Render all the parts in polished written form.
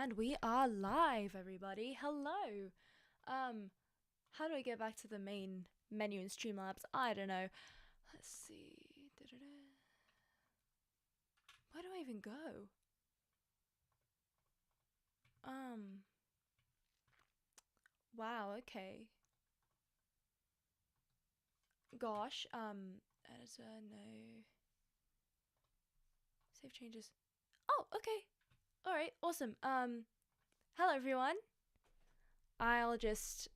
And we are live, everybody. Hello. How do I get back to the main menu in Streamlabs? I don't know. Let's see. Where do I even go? Wow, okay. Gosh, editor, no. Save changes. Oh, okay. Alright, awesome. Hello everyone. I'll just,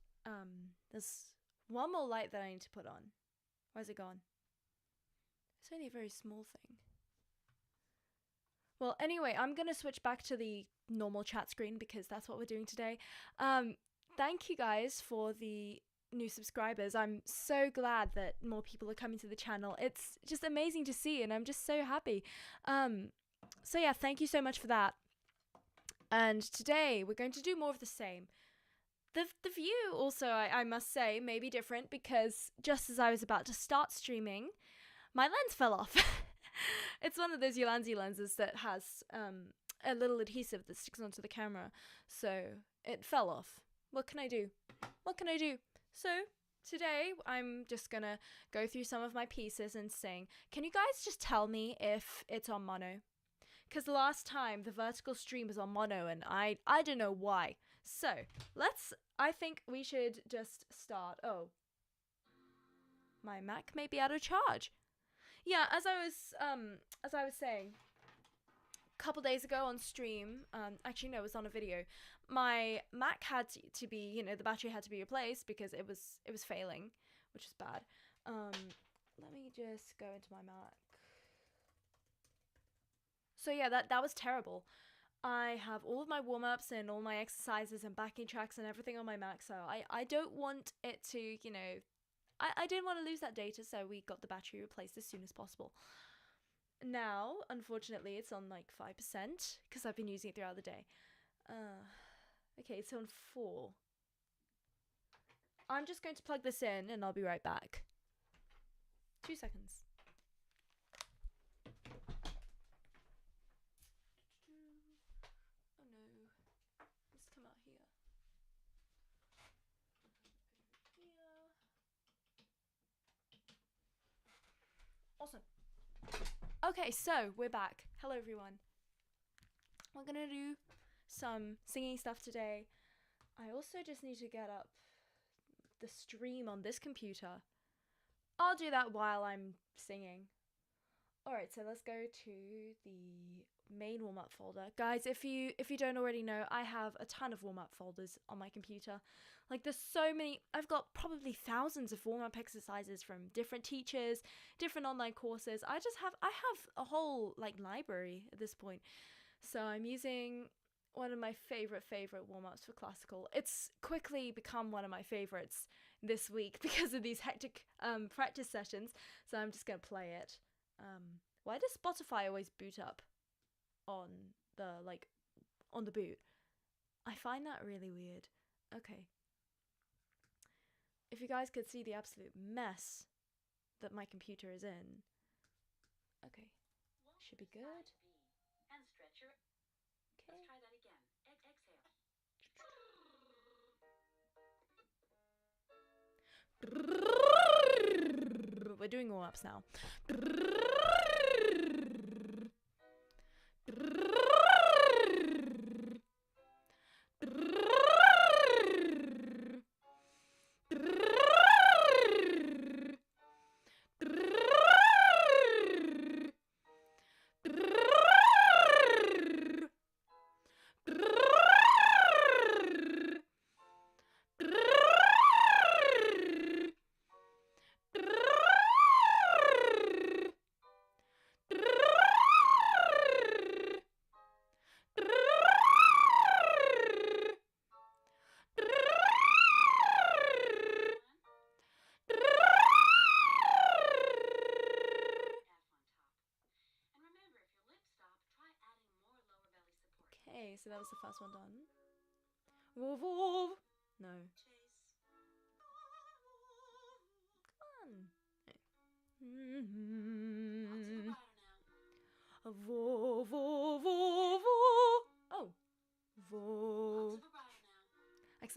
there's one more light that I need to put on. Where's it gone? It's only a very small thing. Well, anyway, I'm gonna switch back to the normal chat screen because that's what we're doing today. Thank you guys for the new subscribers. I'm so glad that more people are coming to the channel. It's just amazing to see and I'm just so happy. So yeah, thank you so much for that. And today we're going to do more of the same. The view also, I must say, may be different because just as I was about to start streaming, my lens fell off. It's one of those Ulanzi lenses that has a little adhesive that sticks onto the camera, so it fell off. What can I do? What can I do? So today I'm just gonna go through some of my pieces and sing. Can you guys just tell me if it's on mono? Because last time the vertical stream was on mono and I don't know why. So I think we should just start. Oh, my Mac may be out of charge. Yeah, as I was saying, a couple days ago on stream, actually no, it was on a video. My Mac had to be, you know, the battery had to be replaced because it was failing, which is bad. Let me just go into my Mac. So yeah, that was terrible. I have all of my warm-ups and all my exercises and backing tracks and everything on my Mac, so I don't want it to, you know, I didn't want to lose that data, so we got the battery replaced as soon as possible. Now, unfortunately, it's on like 5% because I've been using it throughout the day. Okay, it's on 4. I'm just going to plug this in and I'll be right back. 2 seconds. Oh no. Let's come out here. Awesome. Okay, so we're back. Hello everyone. We're gonna do some singing stuff today. I also just need to get up the stream on this computer. I'll do that while I'm singing. Alright, so let's go to the main warm-up folder. Guys, if you don't already know, I have a ton of warm-up folders on my computer. Like, there's so many. I've got probably thousands of warm-up exercises from different teachers, different online courses. I have a whole like library at this point. So I'm using one of my favorite warm-ups for classical. It's quickly become one of my favorites this week because of these hectic practice sessions. So I'm just gonna play it. Why does Spotify always boot up on the boot? I find that really weird. Okay. If you guys could see the absolute mess that my computer is in. Okay. Should be good. And stretch your... Okay. Let's try that again. Exhale. We're doing warm-ups now. Okay, so that was the first one done. Woof woof. No. Come on. Vo vo vo vo. Oh. Vo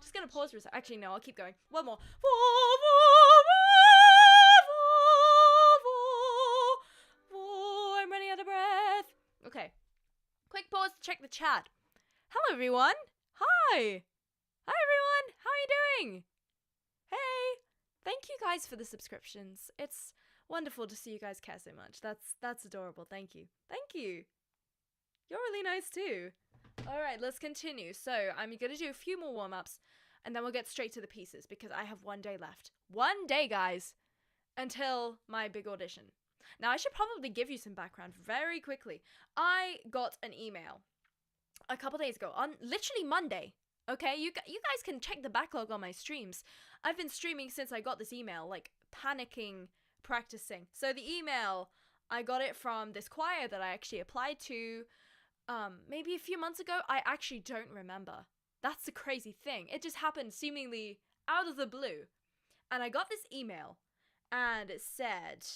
Just gonna pause for a sec. Actually, no, I'll keep going. One more. I'm running out of breath. Okay. Quick pause to check the chat. Hello, everyone. Hi. Hi, everyone. How are you doing? Hey. Thank you guys for the subscriptions. It's wonderful to see you guys care so much. That's adorable. Thank you. Thank you. You're really nice too. All right, let's continue. So I'm going to do a few more warm-ups and then we'll get straight to the pieces because I have 1 day left. 1 day, guys, until my big audition. Now, I should probably give you some background very quickly. I got an email a couple days ago on literally Monday. Okay, you guys can check the backlog on my streams. I've been streaming since I got this email, like panicking, practicing. So the email, I got it from this choir that I actually applied to maybe a few months ago. I actually don't remember. That's the crazy thing. It just happened seemingly out of the blue. And I got this email and it said,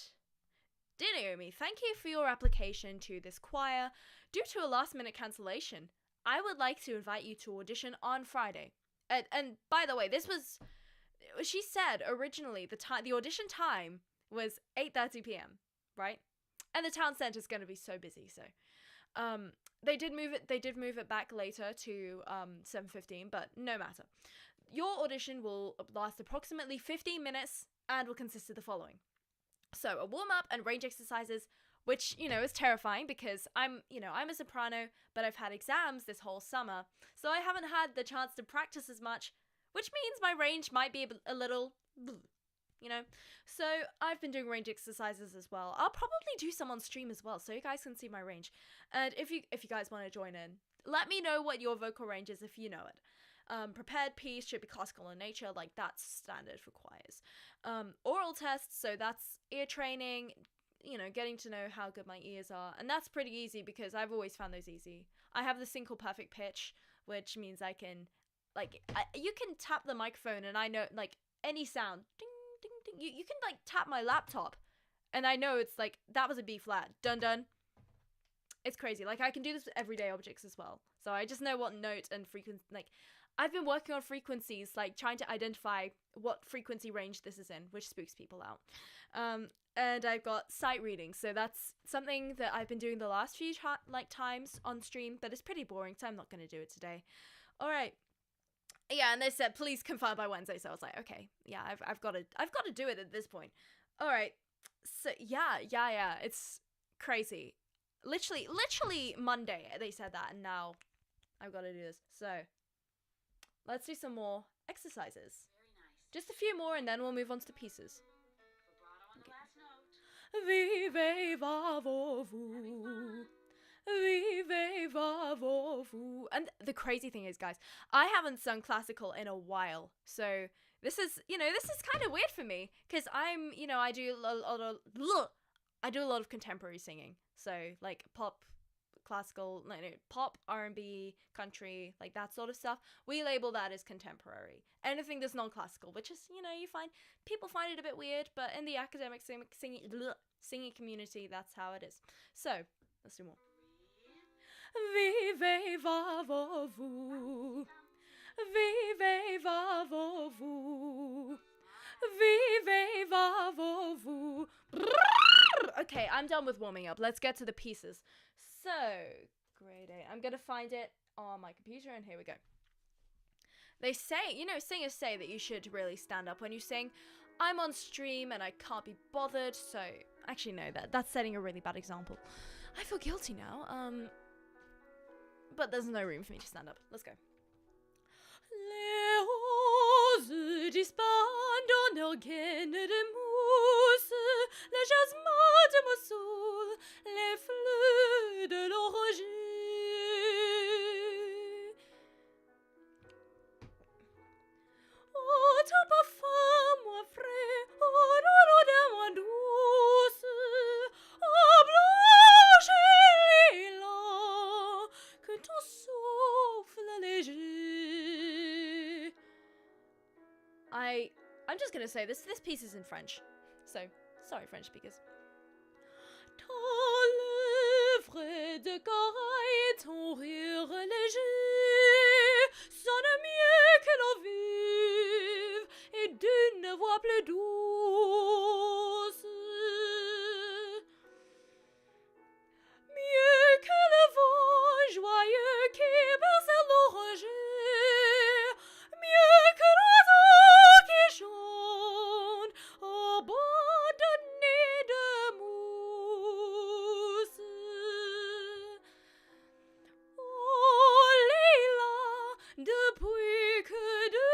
"Dear Naomi, thank you for your application to this choir. Due to a last-minute cancellation, I would like to invite you to audition on Friday." And by the way, this was, she said originally the audition time was 8:30 p.m., right? And the town center's going to be so busy, so they did move it back later to 7:15, but no matter. Your audition will last approximately 15 minutes and will consist of the following. So a warm-up and range exercises, which, is terrifying because I'm a soprano, but I've had exams this whole summer, so I haven't had the chance to practice as much, which means my range might be a little, So I've been doing range exercises as well. I'll probably do some on stream as well, so you guys can see my range. And if you guys want to join in, let me know what your vocal range is if you know it. Prepared piece should be classical in nature, like that's standard for choirs. Oral tests, so that's ear training, getting to know how good my ears are. And that's pretty easy because I've always found those easy. I have the single perfect pitch, which means I can, you can tap the microphone and I know, any sound, ding, ding, ding. You can, tap my laptop and I know it's, that was a B flat. Dun, dun. It's crazy. I can do this with everyday objects as well. So I just know what note and frequency, I've been working on frequencies, trying to identify what frequency range this is in, which spooks people out. And I've got sight reading, so that's something that I've been doing the last few times on stream, but it's pretty boring, so I'm not going to do it today. All right. Yeah, and they said please confirm by Wednesday, so I was like, okay, yeah, I've got to do it at this point. All right. So yeah, it's crazy. Literally Monday they said that, and now I've got to do this. So let's do some more exercises. Very nice. Just a few more and then we'll move on to the pieces. Vibrato on the last note. Vive va vo vu. Vive va vo vu. And the crazy thing is, guys, I haven't sung classical in a while. So this is kind of weird for me because I'm, I do a lot of contemporary singing. So pop, classical, pop, R&B, country, that sort of stuff. We label that as contemporary. Anything that's non-classical, which is, people find it a bit weird, but in the academic singing community, that's how it is. So, let's do more. Vive va vo vu. Vive va vo vu. Vive va vo vu. Okay, I'm done with warming up. Let's get to the pieces. So, grade 8. I'm going to find it on my computer, and here we go. They say, singers say that you should really stand up when you sing. I'm on stream and I can't be bothered, so actually no, that's setting a really bad example. I feel guilty now. But there's no room for me to stand up. Let's go. Les roses disparaissent dans leurs gaines de mousse, le jasmin de Mossoul, les fleurs de l'oranger. Oh, ton parfum moins frais, oh, l'odeur moins douce, oh, blanche et lilas, que ton souffle léger. I'm just gonna say this piece is in French, so sorry French speakers. Ton lèvre de corail, ton rire léger sonne mieux que l'eau vive et d'une voix plus douce. Mieux que le vent joyeux qui berce l'oranger, mieux que l'oiseau qui chante abandonné de mousse. Oh Leila, depuis que de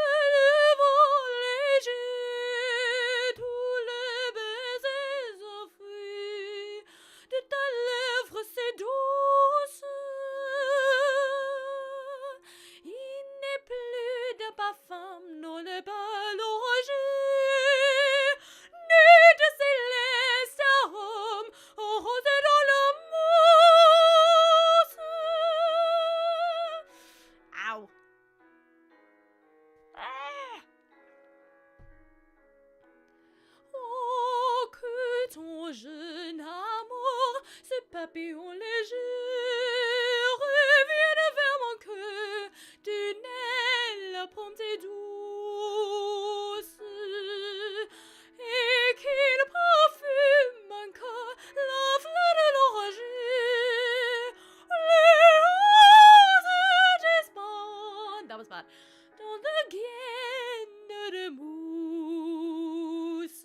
vent léger tous les baisers enfuis de ta lèvre c'est douce, il n'est plus de parfum dans le bal orageux, ni de céleste arôme rosé dans la mousse. Ow. Ah. Oh, que ton jeune amour, ce papillon léger, revienne vers mon cœur d'une aile prompte et douce, et qu'il parfume encore la fleur de l'oranger, les roses disparaissent, that was bad, dans de gaines de mousse.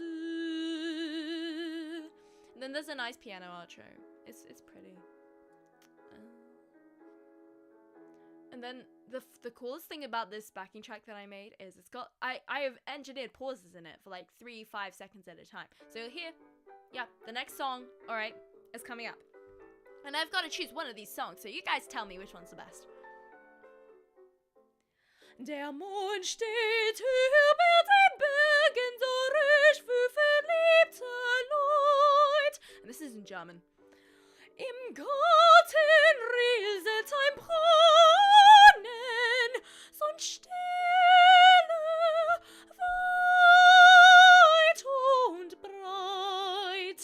And then there's a nice piano outro. It's pretty. And then the coolest thing about this backing track that I made is it's got I have engineered pauses in it for like 3-5 seconds at a time. So here, yeah, the next song, alright, is coming up. And I've got to choose one of these songs, so you guys tell me which one's the best. Der Mond steht über den Bergen, so ruhig für verliebte Leute. And this is in German. Im Garten rieselt ein Brunnen, so stille, weit und breit.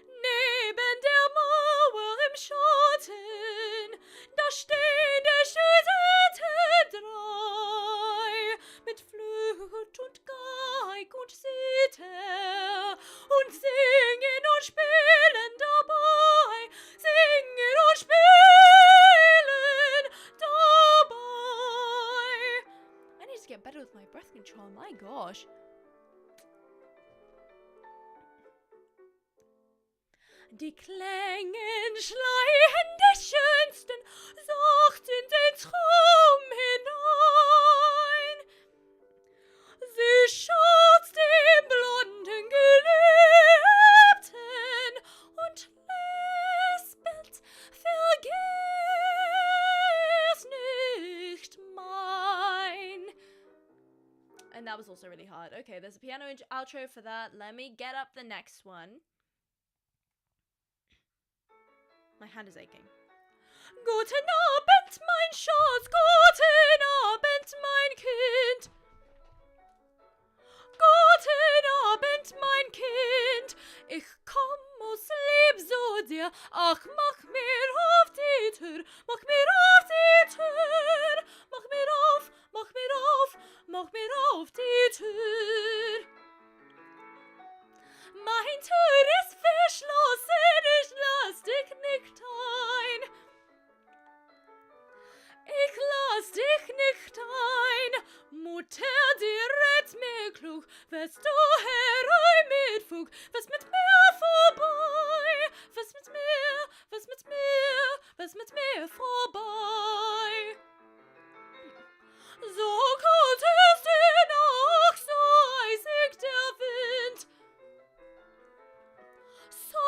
Neben der Mauer im Schatten, da stehen die Schützen drei, mit Flöte und Geig und Zither, und singen und spielen dabei, singen und spielen dabei. I need to get better with my breath control, my gosh. Die Klängen schleichen die schönsten sacht in den Traum hinein. Sie schaut dem blonden Geliebten und lispelt, vergiss nicht mein. And that was also really hard. Okay, there's a piano outro for that. Let me get up the next one. My hand is aching. Guten Abend, mein Schatz, guten Abend, mein Kind. Guten Abend, mein Kind. Ich komm aus Lieb zu dir. Ach, mach mir auf die Tür, mach mir auf die Tür. Mach mir auf, mach mir auf, mach mir auf die Tür. Mein wärst du herein mit Fug, was mit mir vorbei, was mit mir, was mit mir, was mit mir vorbei. So kalt ist die Nacht, so eisig der Wind, so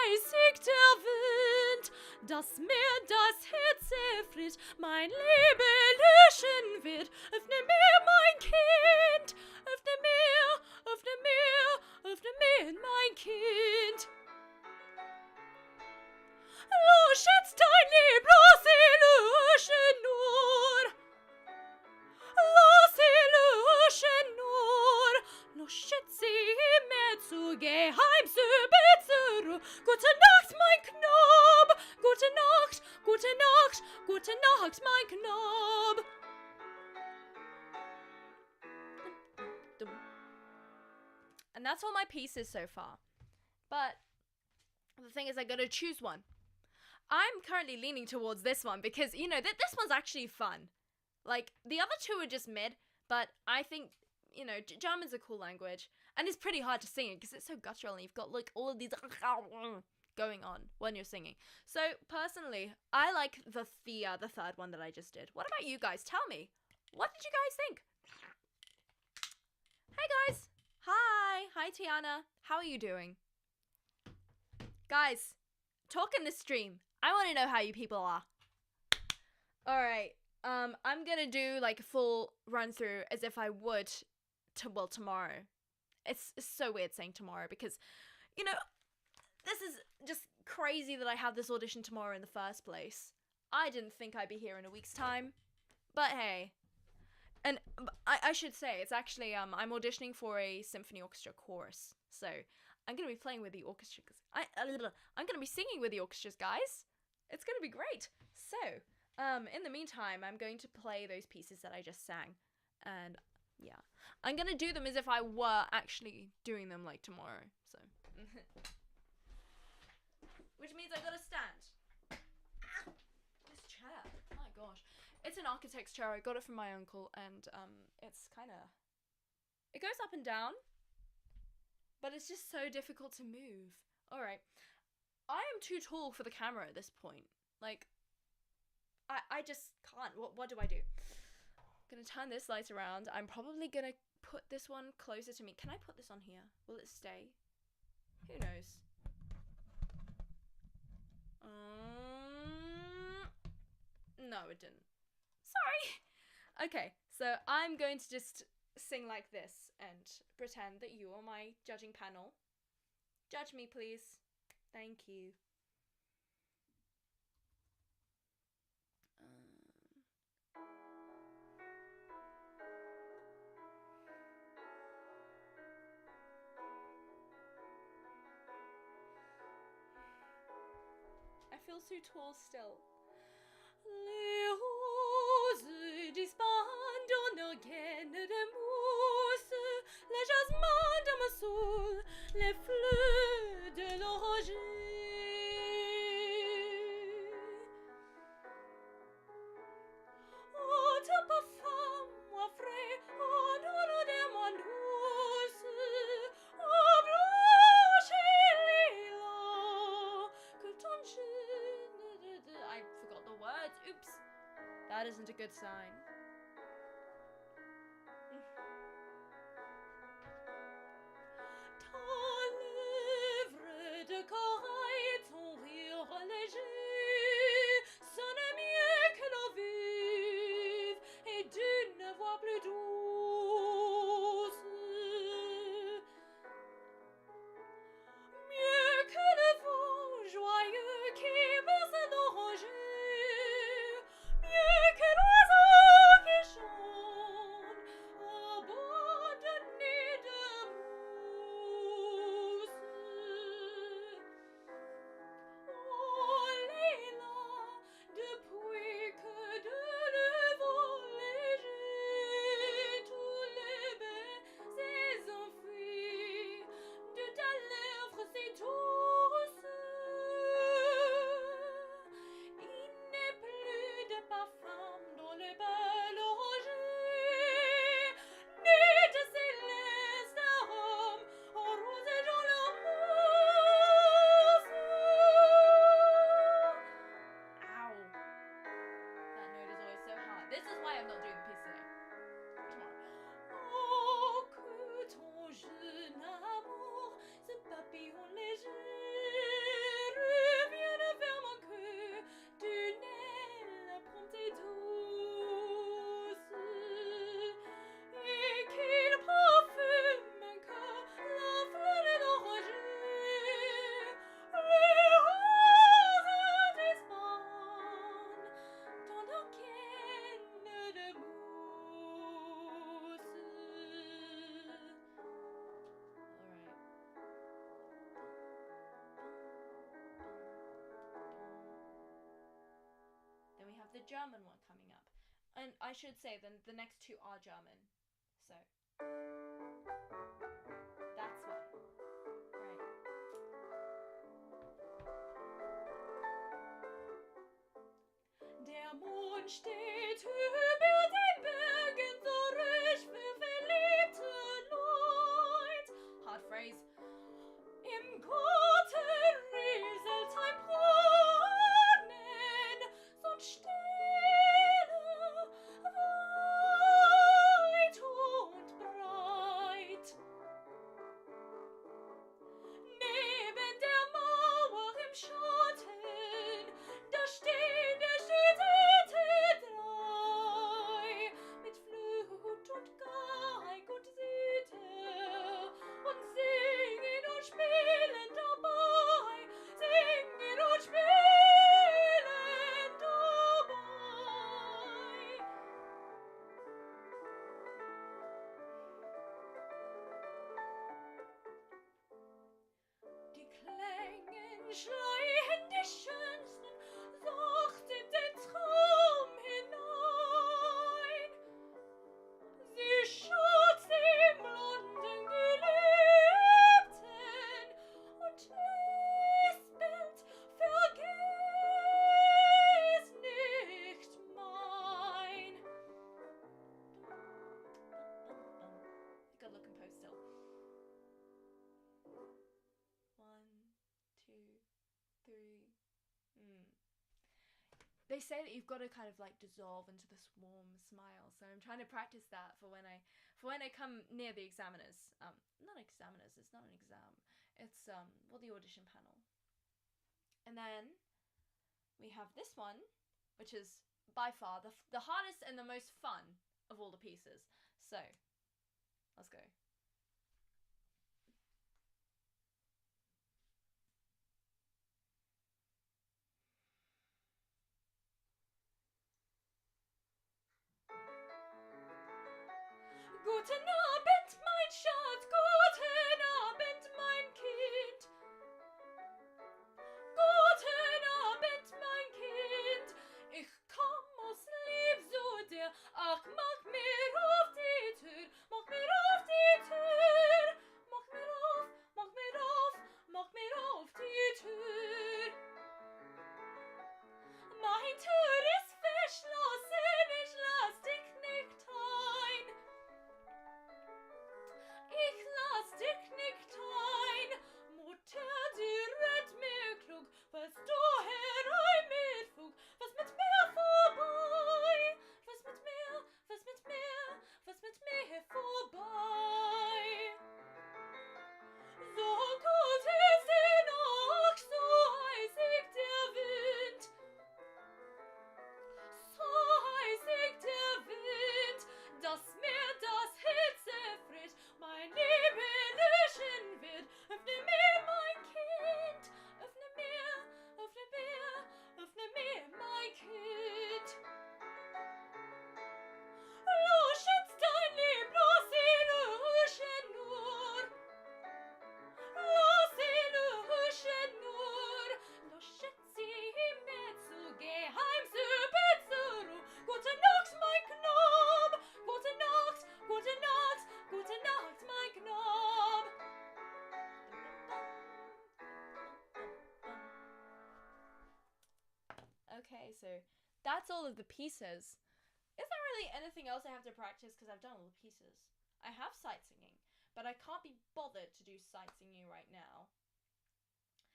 eisig der Wind, dass mir das Hitze friert, mein Leben löschen wird. Öffne mir, mein Kind, öffne mir, öffne mir, öffne mir, mein Kind. Los jetzt dein Leben, los löschen nur. Los löschen nur. Los jetzt sie mir zu geheim zu Bezero. Gute Nacht, mein Knob. Gute Nacht, gute Nacht, gute Nacht, mein Knob. And that's all my pieces so far. But the thing is, I gotta choose one. I'm currently leaning towards this one because, you know, this one's actually fun. Like, the other two are just mid, but I think, you know, German's a cool language. And it's pretty hard to sing it because it's so guttural and you've got, like, all of these going on when you're singing. So, personally, I like the third one that I just did. What about you guys? Tell me. What did you guys think? Hey, guys. Hi, Tiana. How are you doing? Guys, talk in the stream. I want to know how you people are. Alright, I'm gonna do like a full run through as if I would tomorrow. It's so weird saying tomorrow because, you know, this is just crazy that I have this audition tomorrow in the first place. I didn't think I'd be here in a week's time, but hey. And I should say, it's actually, I'm auditioning for a symphony orchestra chorus, so I'm gonna be playing with the orchestra, I'm gonna be singing with the orchestras, guys. It's gonna be great. So, in the meantime, I'm going to play those pieces that I just sang, and yeah, I'm gonna do them as if I were actually doing them like tomorrow, so. Which means I gotta stand. This chair, my gosh. It's an architect's chair. I got it from my uncle, and it's kind of, it goes up and down, but it's just so difficult to move. All right, I am too tall for the camera at this point. Like, I just can't. What do I do? I'm gonna turn this light around. I'm probably gonna put this one closer to me. Can I put this on here? Will it stay? Who knows? No, it didn't. Sorry. Okay, so I'm going to just sing like this and pretend that you are my judging panel. Judge me, please. Thank you. I feel so tall still. Les roses disbandent nos gaines de mousse, les jasmins de ma soul, les fleurs de l'oranger. Oh, ton parfum, moi frais, oh, non, de moi douce, oh, blanche et lilas, que ton I forgot the words. Oops. That isn't a good sign. Ta lèvre de corail, ton rire léger, sonne mieux que l'eau vive et d'une voix plus douce. Mieux que le vent joyeux qui berce l'oranger, mieux que l'oiseau have the German one coming up. And I should say then the next two are German. So that's why. Right. Der Mond steht über den Bergen so ruhig für verliebte Leute. Hard phrase. Im Garten rieselt ein Brunnen, so stille, weit und breit. Neben der Mauer im Schatten, da stehen der schüttete drei, mit Flöte und Geig und Zither und singen und spielen dabei, singen und spielen dabei. Die Klängen schreien die schönsten sacht in den Traum hinein. Sie schaut dem blonden Geliebten und lispelt, vergiss nicht mein. You gotta look composed still. 1, 2, 3. They say that you've got to kind of like dissolve into this warm smile, so I'm trying to practice that for when I come near the examiners. Not examiners, it's not an exam. It's well, the audition panel. And then we have this one, which is by far the hardest and the most fun of all the pieces. So let's go. Guten Abend, mein Schatz, guten Abend, mein Kind. Guten Abend, mein Kind. Ich komm aus Lieb zu dir. Ach, mach mir auf die Tür, mach mir auf die Tür. Mach mir auf, mach mir auf, mach mir auf die Tür. Mein Tür ist verschlossen, ich lass dich nicht ein. Ich lass dich nicht ein. Mutter, die rett mir klug, was du herein mit Fug, was mit mir vorbei, was mit mir, was mit mir, was mit mir vorbei. So kalt ist die Nacht, so eisig der Wind. So eisig der Wind, dass mir das Hitze friert, mein Leben löschen wird. Öffne mir, mein Kind, öffne mir, öffne mir, öffne mir, mein Kind. Lass jetzt dein Leben, lass ihn löschen nur. Lass ihn löschen nur. Lass jetzt ihm nicht zu geheim zu Bezuru. Gute Nacht, mein Knob. Gute Nacht, gute Nacht, gute Nacht, mein Knob. Okay, so that's all of the pieces. Is there really anything else I have to practice? Because I've done all the pieces. I have sight singing, but I can't be bothered to do sight singing right now.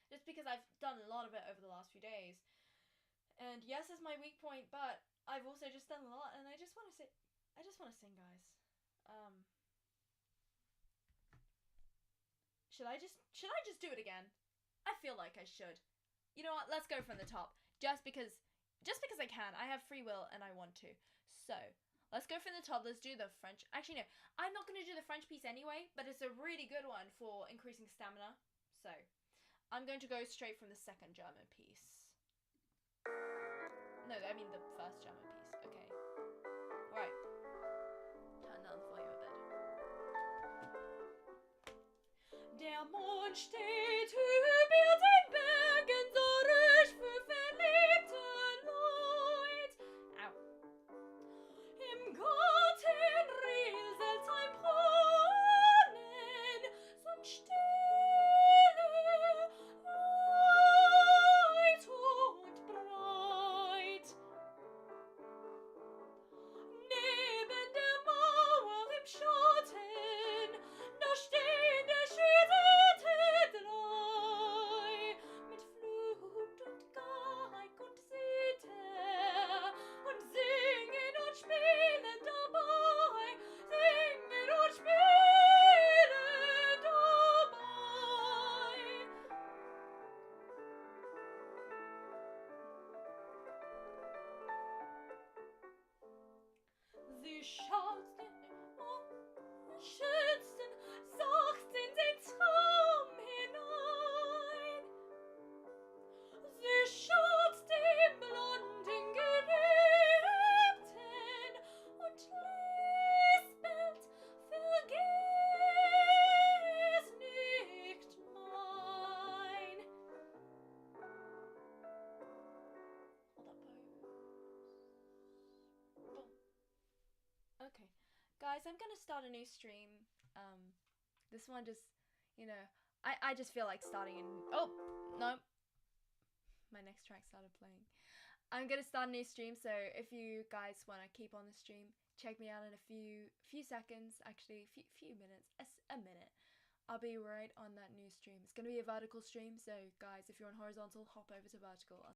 Just because I've done a lot of it over the last few days. And yes, it's my weak point, but I've also just done a lot, and I just want to sing, guys. Should I just do it again? I feel like I should. You know what? Let's go from the top. Just because I can. I have free will and I want to. So, let's go from the top. Let's do the French. Actually, no. I'm not going to do the French piece anyway, but it's a really good one for increasing stamina. So, I'm going to go straight from the second German piece. No, I mean the first German piece. Okay. Right. Turn down the volume a bit. Der Mond steht über den Bergen so ruhig für verliebte Leute. Guys, I'm gonna start a new stream. This one just, you know, I just feel like starting in. Oh no, my next track started playing. I'm gonna start a new stream, so if you guys wanna keep on the stream, check me out in a few seconds. Actually, few minutes, a minute. I'll be right on that new stream. It's gonna be a vertical stream, so guys, if you're on horizontal, hop over to vertical.